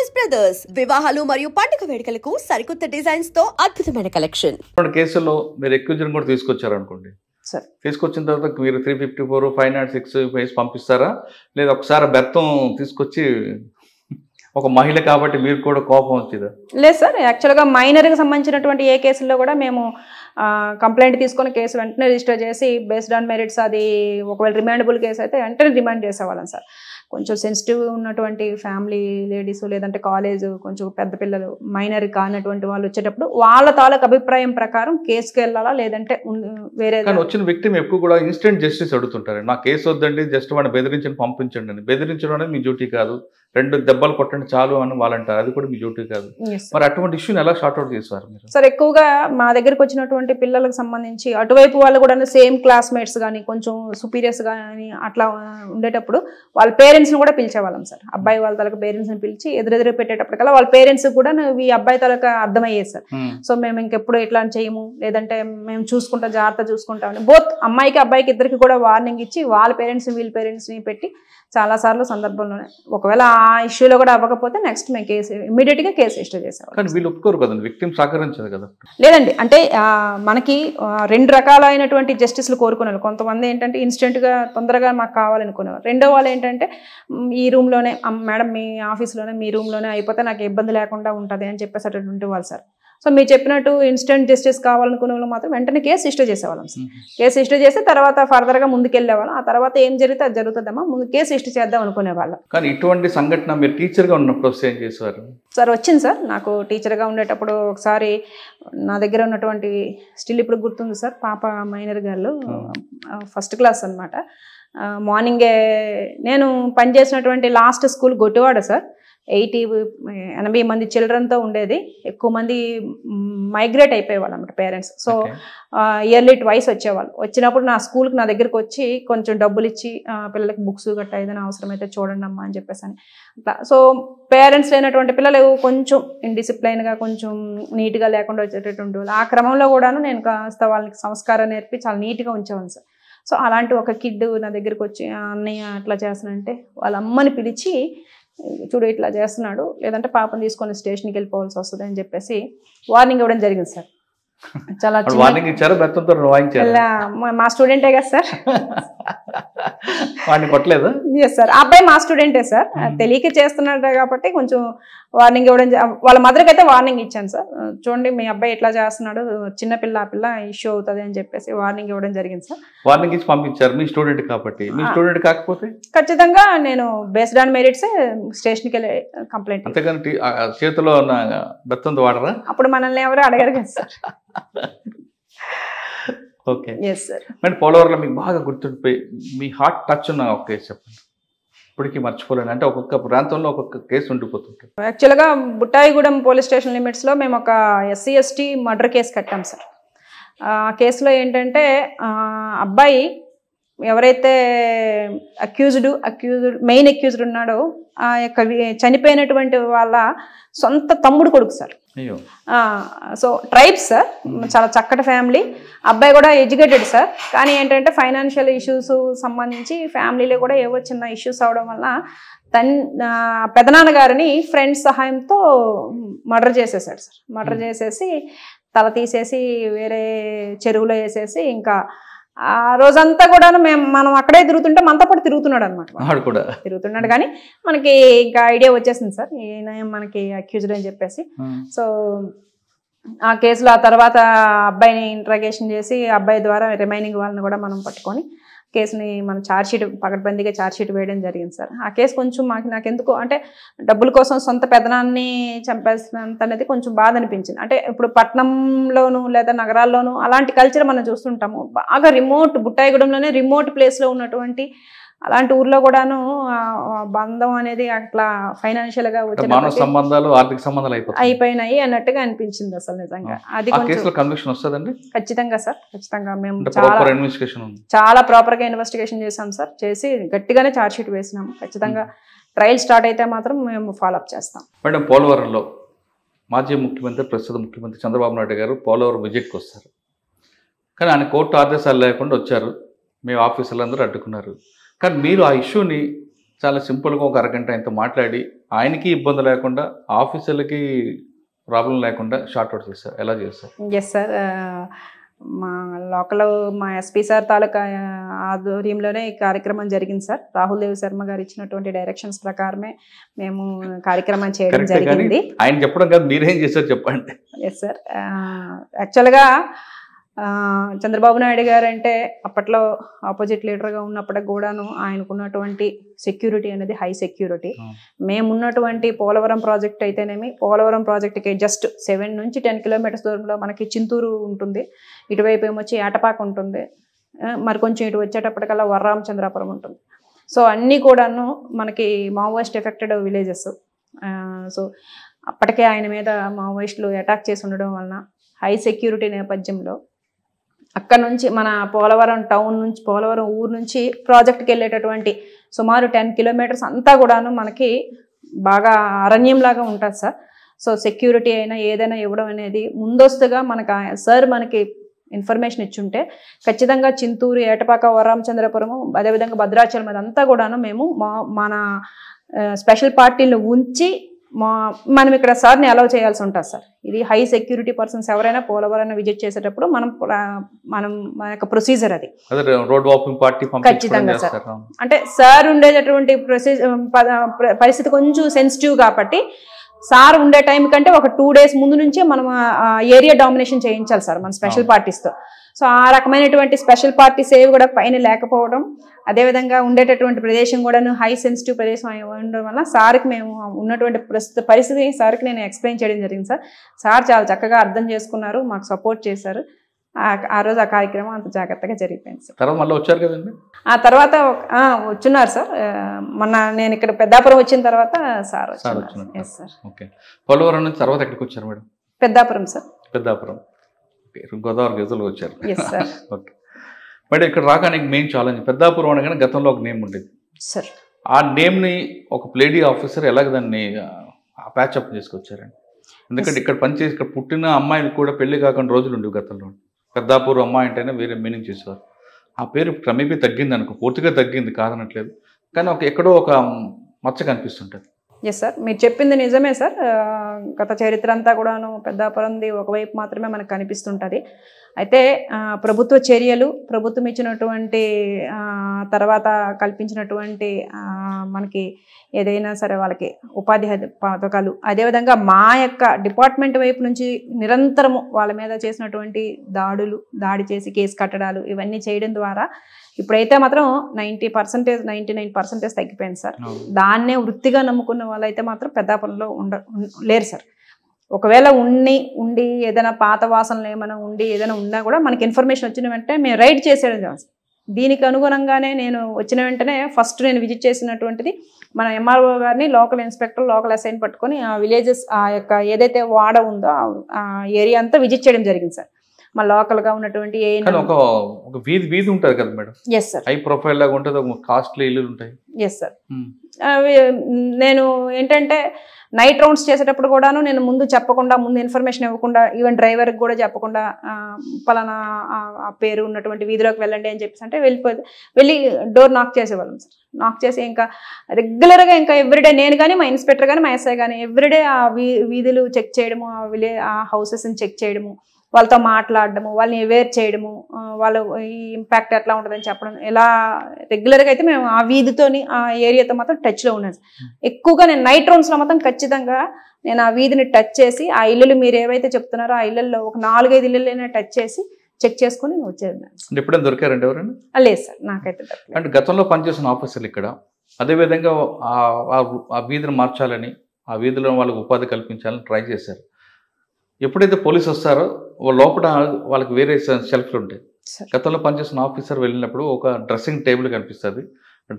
Choice brothers వివాహాలు మరియు పండుగ వేడుకలకు సరికొత్త డిజైన్స్ తో అద్భుతమైన కలెక్షన్. కేసుల్లో మీరు ఎక్యూజన్ కూడా తీసుకొచ్చారు అనుకోండి, తీసుకొచ్చిన తర్వాత మీరు 354, 506 వేసి పంపిస్తారా, లేదా ఒకసారి బెత్తం తీసుకొచ్చి ఒక మహిళ కాబట్టి మీరు కూడా కోపం వచ్చిందా? లేదు సార్, యాక్చువల్గా మైనర్కి సంబంధించినటువంటి ఏ కేసుల్లో కూడా మేము కంప్లైంట్ తీసుకొని కేసు వెంటనే రిజిస్టర్ చేసి బేస్డ్ ఆన్ మెరిట్స్ అది ఒకవేళ రిమాండబుల్ కేసు అయితే వెంటనే రిమాండ్ చేసేవాళ్ళం సార్. కొంచెం సెన్సిటివ్ ఉన్నటువంటి ఫ్యామిలీ లేడీస్ లేదంటే కాలేజ్ కొంచెం పెద్ద పిల్లలు మైనర్ కానటువంటి వాళ్ళు వచ్చేటప్పుడు వాళ్ళ తాలూకు అభిప్రాయం ప్రకారం కేసుకి వెళ్ళాలా లేదంటే వేరే. కానీ వచ్చిన వ్యక్తి ఎక్కువ కూడా ఇన్స్టెంట్ జస్టిస్ అడుగుతుంటారు. నా కేసు వద్దండి, జస్ట్ వాడిని బెదిరించని పంపించండి అని. బెదిరించడం అనేది మీ డ్యూటీ కాదు, 2 దెబ్బలు కొట్టండి చాలు అని వాళ్ళంటారు, అది కూడా మీ డ్యూటీ కాదు. మరి అటువంటి ఇష్యూని ఎలా షార్ట్అవుట్ చేశారు మీరు? సార్ ఎక్కువగా మా దగ్గరకు వచ్చినటువంటి పిల్లలకు సంబంధించి అటువైపు వాళ్ళు కూడా సేమ్ క్లాస్మేట్స్ కానీ కొంచెం సుపీరియర్స్ కానీ అట్లా ఉండేటప్పుడు వాళ్ళ పేరెంట్స్ని కూడా పిలిచేవాళ్ళం సార్. అబ్బాయి వాళ్ళ తలక పేరెంట్స్ని పిలిచి ఎదురెదురు పెట్టేటప్పటికల్లా వాళ్ళ పేరెంట్స్ కూడా ఈ అబ్బాయి తలక అర్థమయ్యేది సార్. సో మేము ఇంకెప్పుడు ఇట్లా చేయము, లేదంటే మేము చూసుకుంటాం, జాగ్రత్త చూసుకుంటామని బోత్ అమ్మాయికి అబ్బాయికి ఇద్దరికి కూడా వార్నింగ్ ఇచ్చి వాళ్ళ పేరెంట్స్ని వీళ్ళ పేరెంట్స్ని పెట్టి చాలాసార్లు సందర్భంలోనే ఒకవేళ ఆ ఇష్యూలో కూడా అవ్వకపోతే నెక్స్ట్ మేము కేసు ఇమీడియట్గా కేసు రిజిస్టర్ చేసేవాళ్ళం. కానీ వీళ్ళు ఒప్పుకోరు కదండి, విక్టిమ్ సహకరించదు కదా. లేదండి, అంటే మనకి 2 రకాలైనటువంటి జస్టిస్లు కోరుకున్నారు. కొంతమంది ఏంటంటే ఇన్స్టెంట్గా తొందరగా మాకు కావాలనుకునేవారు. రెండో వాళ్ళు ఏంటంటే ఈ రూమ్లోనే మేడం మీ ఆఫీస్లోనే మీ రూమ్లోనే అయిపోతే నాకు ఇబ్బంది లేకుండా ఉంటుంది అని చెప్పేసేటటువంటి వాళ్ళు సార్. సో మీరు చెప్పినట్టు ఇన్స్టెంట్ జస్టిస్ కావాలనుకునే వాళ్ళు మాత్రం వెంటనే కేసు రిజిస్టర్ చేసేవాళ్ళం సార్. కేసు రిజిస్టర్ చేస్తే తర్వాత ఫర్దర్గా ముందుకెళ్ళేవాళ్ళం. ఆ తర్వాత ఏం జరిగితే అది జరుగుతుందమ్మా, ముందు కేసు రిజిస్టర్ చేద్దాం అనుకునేవాళ్ళం. కానీ ఇటువంటి సంఘటన మీరు టీచర్గా ఉన్నప్పుడు ఏం చేసేవారు? సార్ వచ్చింది సార్, నాకు టీచర్గా ఉండేటప్పుడు ఒకసారి నా దగ్గర ఉన్నటువంటి స్టిల్ ఇప్పుడు గుర్తుంది సార్, పాప మైనర్ గర్ల్, ఫస్ట్ క్లాస్ అనమాట. మార్నింగే నేను పనిచేసినటువంటి లాస్ట్ స్కూల్ గొట్టివాడ సార్. 80 మంది చిల్డ్రన్తో ఉండేది. ఎక్కువ మంది మైగ్రేట్ అయిపోయేవాళ్ళు అన్నమాట పేరెంట్స్. సో ఇయర్లీ ట్వైస్ వచ్చేవాళ్ళు. వచ్చినప్పుడు నా స్కూల్కి నా దగ్గరికి వచ్చి కొంచెం డబ్బులు ఇచ్చి పిల్లలకి బుక్స్ గట్టా ఏదైనా అవసరమైతే చూడండి అమ్మా అని చెప్పేసి అని అట్లా. సో పేరెంట్స్ లేనటువంటి పిల్లలు కొంచెం ఇండిసిప్లైన్గా కొంచెం నీట్గా లేకుండా వచ్చేటటువంటి వాళ్ళు. ఆ క్రమంలో కూడాను నేను కాస్త వాళ్ళకి సంస్కారం నేర్పి చాలా నీట్గా ఉంచేవాను సార్. సో అలాంటి ఒక కిడ్ నా దగ్గరికి వచ్చి అన్నయ్య అట్లా చేస్తానంటే వాళ్ళ అమ్మని పిలిచి చూడు ఇట్లా చేస్తున్నాడు, లేదంటే పాపను తీసుకొని స్టేషన్కి వెళ్ళిపోవాల్సి వస్తుంది అని చెప్పేసి వార్నింగ్ ఇవ్వడం జరిగింది సార్. చాలా మా స్టూడెంటే కదా సార్. ఎస్ సార్, అబ్బాయి మా స్టూడెంటే సార్. తెలియక చేస్తున్నాడు కాబట్టి కొంచెం వార్నింగ్ ఇవ్వడం, వాళ్ళ మదర్కి అయితే వార్నింగ్ ఇచ్చాను సార్. చూడండి మీ అబ్బాయి ఎట్లా చేస్తున్నాడు, చిన్నపిల్ల ఆ పిల్ల ఇష్యూ అవుతుంది అని చెప్పేసి వార్నింగ్ ఇవ్వడం జరిగింది సార్. వార్నింగ్ ఇచ్చి పంపించారు మీ స్టూడెంట్ కాబట్టి. మీ స్టూడెంట్ కాకపోతే ఖచ్చితంగా నేను బేస్డ్ ఆన్ మెరిట్స్ స్టేషన్కి వెళ్ళి కంప్లైంట్. అంతేగాని చేతిలో బెత్తంతో వాడరా? అప్పుడు మనల్ని ఎవరు అడగరు కదా సార్. Okay, yes sir. మరి పోలవరంలో మీకు బాగా గుర్తుండిపోయి మీ హార్ట్ టచ్ ఉన్న ఒక కేసు చెప్పండి, ఇప్పటికీ మర్చిపోలేను. అంటే ఒక్కొక్క ప్రాంతంలో ఒక్కొక్క కేసు ఉండిపోతుంటారు. యాక్చువల్గా బుట్టాయిగూడెం పోలీస్ స్టేషన్ లిమిట్స్లో మేము ఒక SC/ST మర్డర్ కేసు కట్టాం సార్. ఆ కేసులో ఏంటంటే అబ్బాయి ఎవరైతే మెయిన్ అక్యూజ్డ్ ఉన్నాడో ఆ యొక్క చనిపోయినటువంటి వాళ్ళ సొంత తమ్ముడు కొడుకు సార్. సో ట్రైబ్స్ సార్, చాలా చక్కటి ఫ్యామిలీ. అబ్బాయి కూడా ఎడ్యుకేటెడ్ సార్. కానీ ఏంటంటే ఫైనాన్షియల్ ఇష్యూస్ సంబంధించి ఫ్యామిలీలో కూడా ఏవో చిన్న ఇష్యూస్ అవడం వల్ల పెదనాన్నగారిని ఫ్రెండ్స్ సహాయంతో మర్డర్ చేసేసాడు సార్. మర్డర్ చేసేసి తల తీసేసి వేరే చెరువులో వేసేసి ఇంకా ఆ రోజంతా కూడా మనం అక్కడే తిరుగుతుంటే మనతో పాటు తిరుగుతున్నాడు అనమాట. తిరుగుతున్నాడు కానీ మనకి ఇంకా ఐడియా వచ్చేసింది సార్ ఈయన మనకి అక్యూజ్డ్ అని చెప్పేసి. సో ఆ కేసులో ఆ తర్వాత అబ్బాయిని ఇంట్రాగేషన్ చేసి అబ్బాయి ద్వారా రిమైనింగ్ వాళ్ళని కూడా మనం పట్టుకొని కేసుని మనం ఛార్జ్షీట్ పకడ్బందీగా ఛార్జ్షీట్ వేయడం జరిగింది సార్. ఆ కేసు కొంచెం నాకు ఎందుకో అంటే డబ్బుల కోసం సొంత పెదనాన్ని చంపేసినంత అనేది కొంచెం బాధ అనిపించింది. అంటే ఇప్పుడు పట్టణంలోను లేదా నగరాల్లోనూ అలాంటి కల్చర్ మనం చూస్తుంటాము. బాగా రిమోట్ బుట్టాయిగూడెంలోనే రిమోట్ ప్లేస్లో ఉన్నటువంటి అలాంటి ఊర్లో కూడాను బంధం అనేది అట్లా ఫైనాన్షియల్గా సంబంధాలు ఆర్థిక సంబంధాలు అయిపోయినాయి అన్నట్టుగా అనిపించింది అసలు నిజంగా. అది ఖచ్చితంగా సార్, ఖచ్చితంగా మేము చాలా ప్రాపర్గా ఇన్వెస్టిగేషన్ చేసాం సార్. చేసి గట్టిగానే ఛార్జ్షీట్ వేసినాం. ఖచ్చితంగా ట్రయల్ స్టార్ట్ అయితే మాత్రం మేము ఫాలోఅప్ చేస్తాం. మేడం, పోలవరంలో మాజీ ముఖ్యమంత్రి ప్రస్తుత ముఖ్యమంత్రి చంద్రబాబు నాయుడు గారు పోలవరం విజిట్కి వస్తారు. కానీ ఆయన కోర్టు ఆదేశాలు లేకుండా వచ్చారు. మీ ఆఫీసర్లు అందరూ అడ్డుకున్నారు. కానీ మీరు ఆ ఇష్యూని చాలా సింపుల్గా ఒక అరగంట ఆయనతో మాట్లాడి ఆయనకి ఇబ్బంది లేకుండా ఆఫీసర్లకి ప్రాబ్లం లేకుండా షార్ట్ అవుట్ చేస్తారు. ఎలా చేస్తారు? ఎస్ సార్, మా లోకల్ మా ఎస్పీ సార్ తాలూకా ఆధ్వర్యంలోనే ఈ కార్యక్రమం జరిగింది సార్. రాహుల్ దేవ్ శర్మ గారు ఇచ్చినటువంటి డైరెక్షన్స్ ప్రకారమే మేము కార్యక్రమం చేయడం జరిగింది. ఆయన చెప్పడం కాదు, మీరేం చేశారు చెప్పండి. ఎస్ సార్, యాక్చువల్గా చంద్రబాబు నాయుడు గారు అంటే అప్పట్లో ఆపోజిట్ లీడర్గా ఉన్నప్పటికి కూడాను ఆయనకున్నటువంటి సెక్యూరిటీ అనేది హై సెక్యూరిటీ. మేమున్నటువంటి పోలవరం ప్రాజెక్ట్ అయితేనేమి, పోలవరం ప్రాజెక్ట్కి జస్ట్ 7 నుంచి 10 కిలోమీటర్స్ దూరంలో మనకి చింతూరు ఉంటుంది, ఇటువైపు ఏమొచ్చి ఏటపాక ఉంటుంది, మరి కొంచెం ఇటు వచ్చేటప్పటికల్లా వరరామచంద్రాపురం ఉంటుంది. సో అన్నీ కూడాను మనకి మావోయిస్ట్ ఎఫెక్టెడ్ విలేజెస్. సో అప్పటికే ఆయన మీద మావోయిస్టులు అటాక్ చేసి ఉండడం వలన హై సెక్యూరిటీ నేపథ్యంలో అక్కడ నుంచి మన పోలవరం టౌన్ నుంచి, పోలవరం ఊరు నుంచి ప్రాజెక్ట్కి వెళ్ళేటటువంటి సుమారు 10 కిలోమీటర్స్ అంతా కూడాను మనకి బాగా అరణ్యంలాగా ఉంటుంది సార్. సో సెక్యూరిటీ అయినా ఏదైనా ఇవ్వడం అనేది ముందస్తుగా మనకు సార్ మనకి ఇన్ఫర్మేషన్ ఇచ్చుంటే ఖచ్చితంగా చింతూరు, ఏటపాక, వరరామచంద్రపురము, అదేవిధంగా భద్రాచలం అదంతా కూడాను మేము మన స్పెషల్ పార్టీలను ఉంచి మనం ఇక్కడ సార్ని అలౌ చేయాల్సి ఉంటుంది సార్. ఇది హై సెక్యూరిటీ పర్సన్స్ ఎవరైనా పోలవరాన్ని విజిట్ చేసేటప్పుడు మన యొక్క ప్రొసీజర్ అది ఖచ్చితంగా సార్. అంటే సార్ ఉండేటటువంటి పరిస్థితి కొంచెం సెన్సిటివ్ కాబట్టి సార్ ఉండే టైం కంటే ఒక 2 days ముందు నుంచే మనం ఏరియా డామినేషన్ చేయించాలి సార్ మన స్పెషల్ పార్టీస్తో. సో ఆ రకమైనటువంటి స్పెషల్ పార్టీస్ ఏవి కూడా పైన లేకపోవడం, అదేవిధంగా ఉండేటటువంటి ప్రదేశం కూడా హై సెన్సిటివ్ ప్రదేశం ఉండడం వల్ల సార్కి మేము ఉన్నటువంటి ప్రస్తుత పరిస్థితి సార్కి నేను ఎక్స్ప్లెయిన్ చేయడం జరిగింది సార్. సార్ చాలా చక్కగా అర్థం చేసుకున్నారు, మాకు సపోర్ట్ చేశారు. ఆ రోజు ఆ కార్యక్రమం అంత జాగ్రత్తగా జరిగిపోయింది సార్. తర్వాత మళ్ళీ వచ్చారు కదండి? ఆ తర్వాత వచ్చున్నారు సార్. మొన్న నేను ఇక్కడ పెద్దాపురం వచ్చిన తర్వాత సార్ వచ్చారు. Yes sir. ఓకే. పోలవరం నుంచి తర్వాత ఎక్కడికి వచ్చారు మేడం? పెద్దాపురం సార్. పెద్దాపురం, గోదావరి గజలు వచ్చారు. Yes sir. ఓకే మేడం, ఇక్కడ రాగానికి మెయిన్ ఛాలెంజ్ పెద్దాపురం అనగానే గతంలో ఒక నేమ్ ఉండేది సార్. ఆ నేమ్ని ఒక లేడీ ఆఫీసర్ ఎలాగ దాన్ని ప్యాచప్ చేసుకొచ్చారండి? ఎందుకంటే ఇక్కడ పనిచేసి ఇక్కడ పుట్టిన అమ్మాయిలు కూడా పెళ్లి కాకుండా రోజులు ఉండేవి గతంలో. పెద్దాపురం అమ్మాయి అంటేనే వేరే మీనింగ్ చేసేవారు. ఆ పేరు క్రమేపీ తగ్గింది అనుకో, పూర్తిగా తగ్గింది కాదనట్లేదు, కానీ ఎక్కడో ఒక మచ్చ కనిపిస్తుంటుంది. ఎస్ సార్, మీరు చెప్పింది నిజమే సార్. గత చరిత్ర అంతా కూడాను పెద్దాపురంది ఒకవైపు మాత్రమే మనకు కనిపిస్తుంటుంది. అయితే ప్రభుత్వ చర్యలు, ప్రభుత్వం ఇచ్చినటువంటి తర్వాత కల్పించినటువంటి మనకి ఏదైనా సరే వాళ్ళకి ఉపాధి పథకాలు, అదేవిధంగా మా యొక్క డిపార్ట్మెంట్ వైపు నుంచి నిరంతరము వాళ్ళ మీద చేసినటువంటి దాడి చేసి కేసు కట్టడాలు ఇవన్నీ చేయడం ద్వారా ఇప్పుడైతే మాత్రం 90%, 99% తగ్గిపోయింది సార్. దాన్నే వృత్తిగా నమ్ముకున్న వాళ్ళైతే మాత్రం పెద్దాపురంలో లేరు సార్. ఒకవేళ ఉండి ఏదైనా పాత వాసనలు ఏమైనా ఉండి ఏదైనా ఉన్నా కూడా మనకి ఇన్ఫర్మేషన్ వచ్చిన వెంటనే మేము రైడ్ చేసేయడం. దీనికి అనుగుణంగానే నేను వచ్చిన వెంటనే ఫస్ట్ నేను విజిట్ చేసినటువంటిది మన ఎంఆర్ఓ గారిని, లోకల్ ఇన్స్పెక్టర్, లోకల్ అసైన్ పట్టుకొని ఆ విలేజెస్ ఆ యొక్క ఏదైతే వాడ ఉందో ఆ ఏరియా అంతా విజిట్ చేయడం జరిగింది సార్. మా లోకల్గా ఉన్నటువంటి ఒక వీధి ఉంటుంది కదా madam? Yes sir. High profile లాగా ఉంటుంది, కాస్ట్లీ ఇల్లు ఉంటాయి. Yes sir. నేను ఏంటంటే నైట్ రౌండ్స్ చేసేటప్పుడు కూడాను నేను ముందు చెప్పకుండా, ముందు ఇన్ఫర్మేషన్ ఇవ్వకుండా, ఈవెన్ డ్రైవర్కి కూడా చెప్పకుండా పలానా ఆ పేరు ఉన్నటువంటి వీధిలోకి వెళ్ళండి అని చెప్పేసి అంటే వెళ్ళి డోర్ నాక్ చేసేవాళ్ళం సార్. నాక్ చేసి ఇంకా రెగ్యులర్గా ఇంకా ఎవ్రీడే నేను కానీ, మా ఇన్స్పెక్టర్ కానీ, మా ఎస్ఐ కానీ ఎవ్రీడే ఆ వీధులు చెక్ చేయడము, ఆ హౌసెస్ని చెక్ చేయడము, వాళ్ళతో మాట్లాడడము, వాళ్ళని అవేర్ చేయడము, వాళ్ళు ఈ ఇంపాక్ట్ ఎట్లా ఉంటుందని చెప్పడం, ఇలా రెగ్యులర్గా అయితే మేము ఆ వీధితోని ఆ ఏరియాతో మాత్రం టచ్లో ఉన్నాను. ఎక్కువగా నేను నైట్ రౌండ్స్లో మాత్రం ఖచ్చితంగా నేను ఆ వీధిని టచ్ చేసి ఆ ఇల్లులు మీరు ఏవైతే చెప్తున్నారో ఆ ఇళ్ళల్లో ఒక 4-5 ఇళ్ళైనా టచ్ చేసి చెక్ చేసుకుని వచ్చేది. ఎప్పుడైనా దొరికారండి ఎవరైనా? లేదు సార్, నాకైతే అంటే గతంలో పనిచేసిన ఆఫీసర్లు ఇక్కడ అదేవిధంగా ఆ వీధిని మార్చాలని, ఆ వీధిలో వాళ్ళకి ఉపాధి కల్పించాలని ట్రై చేశారు. ఎప్పుడైతే పోలీసు వస్తారో లోపల వాళ్ళకి వేరే షెల్ఫ్లు ఉంటాయి. గతంలో పనిచేసిన ఆఫీసర్ వెళ్ళినప్పుడు ఒక డ్రెస్సింగ్ టేబుల్ కనిపిస్తుంది.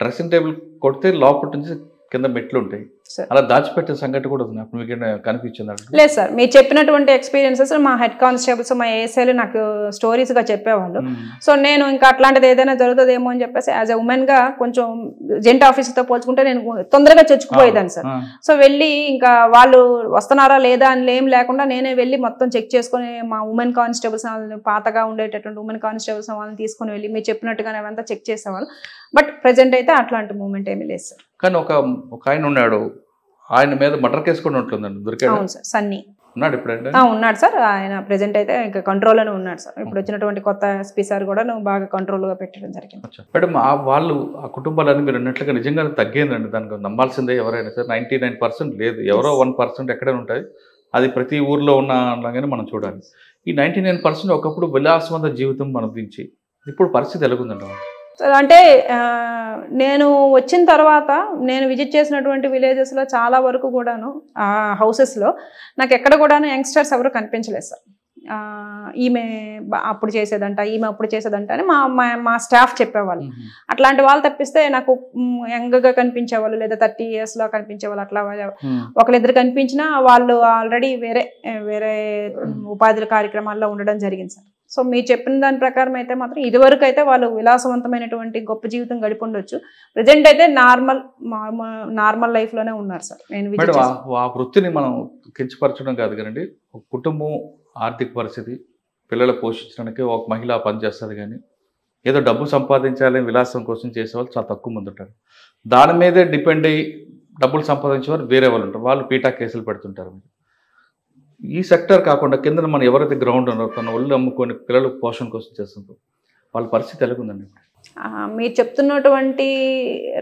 డ్రెస్సింగ్ టేబుల్ కొడితే లోపల నుంచి కింద మెట్లు ఉంటాయి. అలా దాచిపెట్టిన సంగతి కూడా ఉంది, అప్పుడు మీకు కనిపించింది? లేదు సార్, మీరు చెప్పినటువంటి ఎక్స్పీరియన్సెస్ మా హెడ్ కానిస్టేబుల్స్ మా ఏఎస్ఐలు నాకు స్టోరీస్గా చెప్పేవాళ్ళు. సో నేను ఇంకా అట్లాంటిది ఏదైనా జరుగుతుందేమో అని చెప్పేసి యాజ్ ఎ ఉమెన్గా కొంచెం జెంట్ ఆఫీసర్తో పోల్చుకుంటే నేను తొందరగా చొచ్చుకుపోయేదాన్ని సార్. సో వెళ్ళి ఇంకా వాళ్ళు వస్తున్నారా లేదా అని ఏం లేకుండా నేనే వెళ్ళి మొత్తం చెక్ చేసుకొని మా ఉమెన్ కానిస్టేబుల్స్ పాతగా ఉండేటటువంటి ఉమెన్ కానిస్టేబుల్స్ వాళ్ళని తీసుకొని వెళ్ళి మీరు చెప్పినట్టుగానే అవంతా చెక్ చేసేవాళ్ళు. బట్ ప్రెజెంట్ అయితే అట్లాంటి మూమెంట్ ఏమీ లేదు సార్. కానీ ఒక ఆయన ఉన్నాడు, ఆయన మీద మర్డర్ కేసు కూడా ఉంటుందండి, దొరికాడు? అవును సార్, సన్నీ ఉన్నాడు ఇప్పుడంటే? ఉన్నాడు సార్, ఆయన ప్రెజెంట్ అయితే ఇంకా కంట్రోల్లోనే ఉన్నాడు సార్. ఇప్పుడు వచ్చినటువంటి కొత్త ఎస్పీ సార్ కూడా బాగా కంట్రోల్గా పెట్టడం జరిగింది. మేడం వాళ్ళు ఆ కుటుంబాలన్నీ మీరు అన్నట్లుగా నిజంగా తగ్గిందండి, దానికి నమ్మాల్సిందే ఎవరైనా సార్. 99% లేదు, ఎవరో 1% ఎక్కడైనా ఉంటుంది, అది ప్రతి ఊర్లో ఉన్నలాగానే మనం చూడాలి. ఈ 99% ఒకప్పుడు విలాసవంత జీవితం మనదించి ఇప్పుడు పరిస్థితి ఎలాగుందండి? అంటే నేను వచ్చిన తర్వాత నేను విజిట్ చేసినటువంటి విలేజెస్లో చాలా వరకు కూడాను హౌసెస్లో నాకు ఎక్కడ కూడాను యంగ్స్టర్స్ ఎవరు కనిపించలేదు సార్. ఈమె అప్పుడు చేసేదంట, ఈమె అప్పుడు చేసేదంట అని మా స్టాఫ్ చెప్పేవాళ్ళు. అట్లాంటి వాళ్ళు తప్పిస్తే నాకు యంగ్గా కనిపించేవాళ్ళు లేదా 30 yearsలో కనిపించేవాళ్ళు. అట్లా ఒకరిద్దరు కనిపించినా వాళ్ళు ఆల్రెడీ వేరే ఉపాధి కార్యక్రమాల్లో ఉండడం జరిగింది సార్. సో మీరు చెప్పిన దాని ప్రకారం అయితే మాత్రం ఇదివరకు అయితే వాళ్ళు విలాసవంతమైనటువంటి గొప్ప జీవితం గడిపి ఉండొచ్చు. ప్రజెంట్ అయితే నార్మల్ లైఫ్లోనే ఉన్నారు సార్. నేను ఆ వృత్తిని మనం కించపరచడం కాదు కదండి, ఒక కుటుంబం ఆర్థిక పరిస్థితి పిల్లలు పోషించడానికి ఒక మహిళ పనిచేస్తుంది, కానీ ఏదో డబ్బు సంపాదించాలని విలాసం కోసం చేసేవాళ్ళు చాలా తక్కువ మంది ఉంటారు. దాని మీదే డిపెండ్ అయ్యి డబ్బులు సంపాదించేవారు వేరే వాళ్ళు ఉంటారు, వాళ్ళు పీటా కేసులు పెడుతుంటారు. ఈ సెక్టర్ కాకుండా కింద మనం ఎవరైతే గ్రౌండ్ ఉన్నారో తన ఒళ్ళు అమ్ముకొని పిల్లలు పోషణ కోసం చేస్తుంటారు, వాళ్ళ పరిస్థితి ఎలాగుందండి? మీరు చెప్తున్నటువంటి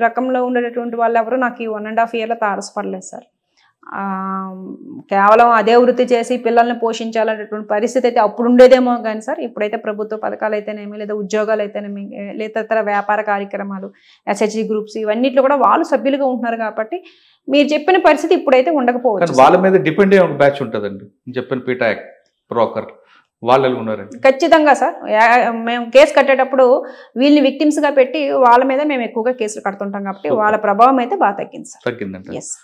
రకంలో ఉండేటటువంటి వాళ్ళు ఎవరు నాకు ఈ 1.5 yearలో తారసపడలేదు సార్. కేవలం అదే వృత్తి చేసి పిల్లల్ని పోషించాలనేటువంటి పరిస్థితి అయితే అప్పుడు ఉండేదేమో కానీ సార్, ఇప్పుడైతే ప్రభుత్వ పథకాలు అయితేనేమి లేదా ఉద్యోగాలు అయితేనేమి లేదా ఇతర వ్యాపార కార్యక్రమాలు SHG గ్రూప్స్ ఇవన్నిట్లో కూడా వాళ్ళు సభ్యులుగా ఉంటున్నారు కాబట్టి మీరు చెప్పిన పరిస్థితి ఇప్పుడైతే ఉండకపోవచ్చు. వాళ్ళ మీద డిపెండ్ అయ్యే ఒక బ్యాచ్ ఉంటుందండి, చెప్పిన పీటా బ్రోకర్ వాళ్ళు ఉన్నారండి. ఖచ్చితంగా సార్, మేము కేసు కట్టేటప్పుడు వీళ్ళని విక్టిమ్స్గా పెట్టి వాళ్ళ మీద మేము ఎక్కువగా కేసులు కడుతుంటాం కాబట్టి వాళ్ళ ప్రభావం అయితే బాగా తగ్గింది సార్. తగ్గిందండి.